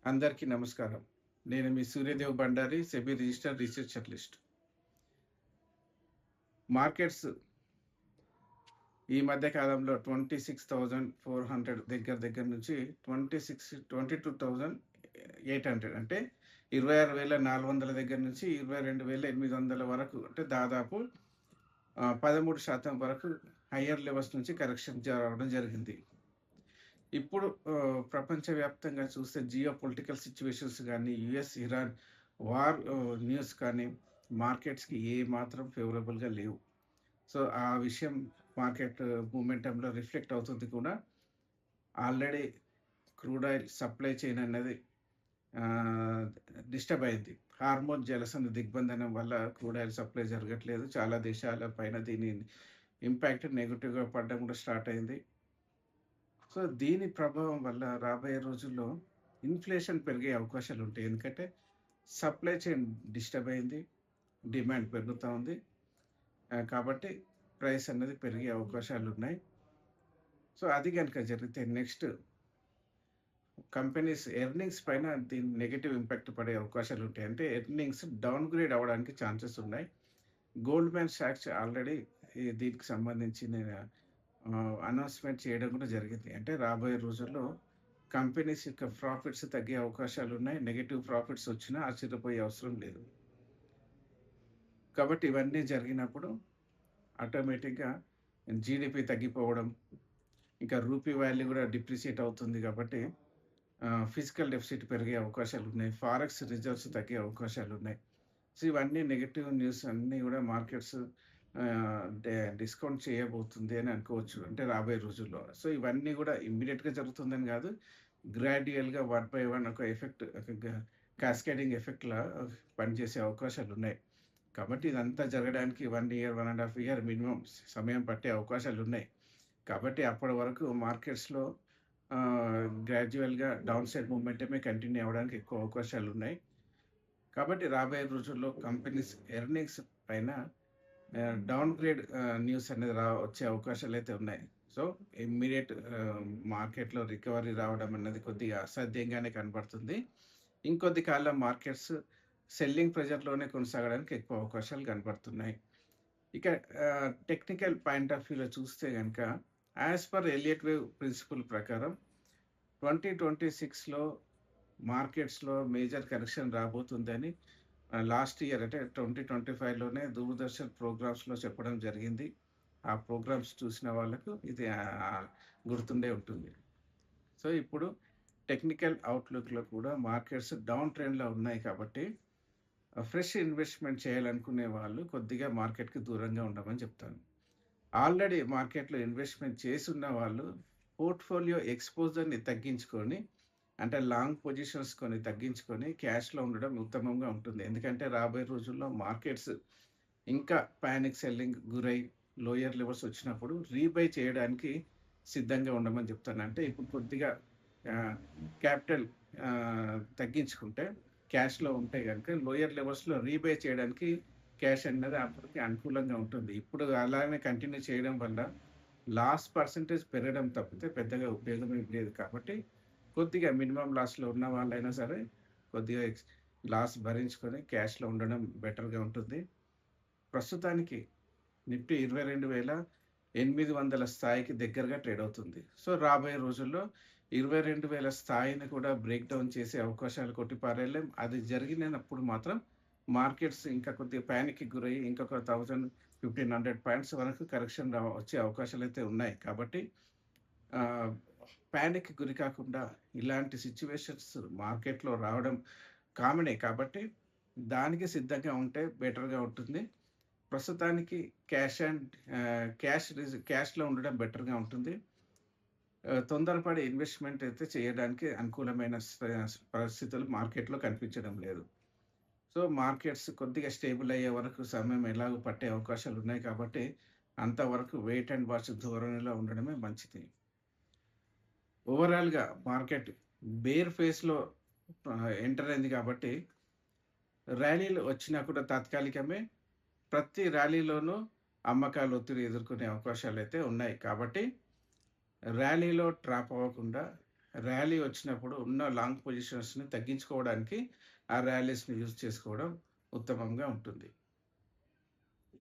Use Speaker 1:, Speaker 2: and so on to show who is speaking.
Speaker 1: అందరికీ నమస్కారం. నేను మీ Suryadev Bhandari, SEBI registered research analyst. Markets ఈ మధ్య కాలంలో 26,400 దగ్గర దగ్గర నుంచి 22,800 అంటే 26,400 దగ్గర నుంచి 22,800 వరకు అంటే దాదాపు 13% వరకు హయ్యర్ లెవెల్స్ నుంచి కరెక్షన్ రావడం జరిగింది. ఇప్పుడు ప్రపంచవ్యాప్తంగా చూస్తే జియో పొలిటికల్ సిట్యుయేషన్స్ గానీ, యూఎస్, ఇరాన్ వార్ న్యూస్ కానీ మార్కెట్స్‌కి ఏమాత్రం ఫేవరబుల్‌గా లేవు. సో, ఆ విషయం మార్కెట్ మూమెంటంలో రిఫ్లెక్ట్ అవుతుంది కూడా. Already crude oil supply chain అన్నది ఆహ్, డిస్టర్బ్ అయింది. హార్మోన్ జలసంధి దిగ్బంధనం వల్ల క్రూడ్ ఆయిల్ సప్లై జరగట్లేదు. చాలా దేశాల పైన దీని ఇంపాక్ట్ నెగెటివ్‌గా పడడం కూడా స్టార్ట్ అయింది. సో, దీని ప్రభావం వల్ల రాబోయే రోజుల్లో ఇన్‌ఫ్లేషన్ పెరిగే అవకాశాలుంటాయి. ఎందుకంటే, సప్లై చైన్ డిస్టర్బ్ అయింది. డిమాండ్ పెరుగుతా ఉంది. కాబట్టి ప్రైస్ అనేది పెరిగే అవకాశాలున్నాయి. సో, అది గనుక జరిగితే నెక్స్ట్ కంపెనీస్ ఎర్నింగ్స్ పైన దీని నెగెటివ్ ఇంపాక్ట్ పడే అవకాశాలుంటాయి. అంటే ఎర్నింగ్స్ డౌన్‌గ్రేడ్ అవ్వడానికి ఛాన్సెస్ ఉన్నాయి. గోల్డ్‌మ్యాన్ సాక్స్ ఆల్రెడీ దీనికి సంబంధించిన అనౌన్స్‌మెంట్ చేయడం కూడా జరిగింది. అంటే రాబోయే రోజుల్లో కంపెనీస్ యొక్క ప్రాఫిట్స్ తగ్గే అవకాశాలున్నాయి. నెగెటివ్ ప్రాఫిట్స్ వచ్చినా ఆశ్చర్యపోయే అవసరం లేదు. కాబట్టి ఇవన్నీ జరిగినప్పుడు ఆటోమేటిక్‌గా జీడీపీ తగ్గిపోవడం, ఇంకా రూపీ వాల్యూ కూడా డిప్రిషియేట్ అవుతుంది కాబట్టి ఫిజికల్ డెఫిసిట్ పెరిగే అవకాశాలున్నాయి. ఫారెక్స్ రిజర్వ్స్ తగ్గే అవకాశాలున్నాయి. సో, ఇవన్నీ నెగెటివ్ న్యూస్ అన్నీ కూడా మార్కెట్స్ డిస్కౌంట్ చేయబోతుంది అని అనుకోవచ్చు. అంటే రాబోయే రోజుల్లో. సో, ఇవన్నీ కూడా ఇమ్మీడియేట్‌గా జరుగుతుందని కాదు. గ్రాడ్యుయల్‌గా వన్ బై వన్ ఒక ఎఫెక్ట్ ఒక కాస్కేడింగ్ ఎఫెక్ట్‌లా పనిచేసే అవకాశాలున్నాయి. కాబట్టి ఇదంతా జరగడానికి 1 ఇయర్, 1 ½ ఇయర్ మినిమమ్ సమయం పట్టే అవకాశాలున్నాయి. కాబట్టి అప్పటి వరకు మార్కెట్స్‌లో గ్రాడ్యుయల్‌గా డౌన్ సైడ్ మొమెంటమే కంటిన్యూ అవ్వడానికి ఎక్కువ అవకాశాలున్నాయి. కాబట్టి రాబోయే రోజుల్లో కంపెనీస్ ఎర్నింగ్స్ పైన డౌన్‌గ్రేడ్ న్యూస్ అనేది వచ్చే అవకాశాలైతే ఉన్నాయి. సో, ఇమ్మీడియేట్ మార్కెట్‌లో రికవరీ రావడం అన్నది కొద్దిగా అసాధ్యంగానే కనబడుతుంది. ఇంకొద్ది కాలం మార్కెట్స్ సెల్లింగ్ ప్రెషర్‌లోనే కొనసాగడానికి ఎక్కువ అవకాశాలు కనపడుతున్నాయి. ఇక టెక్నికల్ పాయింట్ ఆఫ్ వ్యూలో చూస్తే గనక as per Elliott wave principle ప్రకారం 2026లో మార్కెట్స్‌లో మేజర్ కరెక్షన్ రాబోతుందని లాస్ట్ ఇయర్ అంటే 2025లోనే దూరదర్శన్ ప్రోగ్రామ్స్‌లో చెప్పడం జరిగింది. ఆ ప్రోగ్రామ్స్ చూసిన వాళ్ళకు ఇది గుర్తుండే ఉంటుంది. సో, ఇప్పుడు టెక్నికల్ అవుట్‌లుక్‌లో కూడా మార్కెట్స్ డౌన్ ట్రెండ్‌లో ఉన్నాయి కాబట్టి ఫ్రెష్ ఇన్వెస్ట్‌మెంట్ చేయాలనుకునే వాళ్ళు కొద్దిగా మార్కెట్‌కి దూరంగా ఉండమని చెప్తాను. ఆల్రెడీ మార్కెట్‌లో ఇన్వెస్ట్‌మెంట్ చేసున్న వాళ్ళు పోర్ట్‌ఫోలియో ఎక్స్‌పోజర్‌ని తగ్గించుకొని, అంటే లాంగ్ పొజిషన్స్ కొన్ని తగ్గించుకొని క్యాష్‌లో ఉండడం ఉత్తమంగా ఉంటుంది. ఎందుకంటే రాబోయే రోజుల్లో మార్కెట్స్ ఇంకా పానిక్ సెల్లింగ్ గురై లోయర్ లెవెల్స్ వచ్చినప్పుడు రీబై చేయడానికి సిద్ధంగా ఉండమని చెప్తాను. అంటే ఇప్పుడు కొద్దిగా ఆహ్, క్యాపిటల్ తగ్గించుకుంటే క్యాష్‌లో ఉంటే గనుక లోయర్ లెవెల్స్‌లో రీబై చేయడానికి క్యాష్ అన్నది అప్పటికి అనుకూలంగా ఉంటుంది. ఇప్పుడు అలానే కంటిన్యూ చేయడం వల్ల లాస్ పర్సెంటేజ్ పెరగడం తప్పితే పెద్దగా ఉపయోగం ఏం లేదు కాబట్టి, కొద్దిగా మినిమమ్ లాస్‌లో ఉన్న వాళ్ళైనా సరే కొద్దిగా లాస్ భరించుకొని క్యాష్‌లో ఉండడం బెటర్‌గా ఉంటుంది. ప్రస్తుతానికి నిఫ్టీ 22,800 స్థాయికి దగ్గరగా ట్రేడ్ అవుతుంది. సో, రాబోయే రోజుల్లో 22,000 స్థాయిని కూడా బ్రేక్ డౌన్ చేసే అవకాశాలు కొట్టిపారేయలేం. అది జరిగినప్పుడు మాత్రం మార్కెట్స్ ఇంకా కొద్దిగా పానిక్‌కి గురయ్యి ఇంకొక 1,000, 1,500 పాయింట్స్ వరకు కరెక్షన్ వచ్చే అవకాశాలైతే ఉన్నాయి. కాబట్టి ఆహ్, పానిక్‌కి గురి కాకుండా ఇలాంటి సిట్యుయేషన్స్ మార్కెట్‌లో రావడం కామనే కాబట్టి దానికి సిద్ధంగా ఉంటే బెటర్‌గా ఉంటుంది. ప్రస్తుతానికి క్యాష్‌లో ఉండడం బెటర్‌గా ఉంటుంది. తొందరపడి ఇన్వెస్ట్‌మెంట్ అయితే చేయడానికి అనుకూలమైన పరిస్థితులు మార్కెట్‌లో కనిపించడం లేదు. సో, మార్కెట్స్ కొద్దిగా స్టేబుల్ అయ్యే వరకు సమయం ఎలాగో పట్టే అవకాశాలున్నాయి కాబట్టి, అంతవరకు వెయిట్ అండ్ వాచ్ ధోరణిలో ఉండడమే మంచిది. ఓవరాల్‌గా మార్కెట్ బేర్ ఫేస్‌లో ఎంటర్ అయింది కాబట్టి, ర్యాలీలు వచ్చినా కూడా తాత్కాలికమే. ప్రతి ర్యాలీలోనూ అమ్మకాల ఒత్తిడి ఎదుర్కొనే అవకాశాలైతే ఉన్నాయి. కాబట్టి ర్యాలీలో ట్రాప్ అవ్వకుండా ర్యాలీ వచ్చినప్పుడు ఉన్న లాంగ్ పొజిషన్స్‌ని తగ్గించుకోవడానికి ఆ ర్యాలీస్‌ని యూజ్ చేసుకోవడం ఉత్తమంగా ఉంటుంది.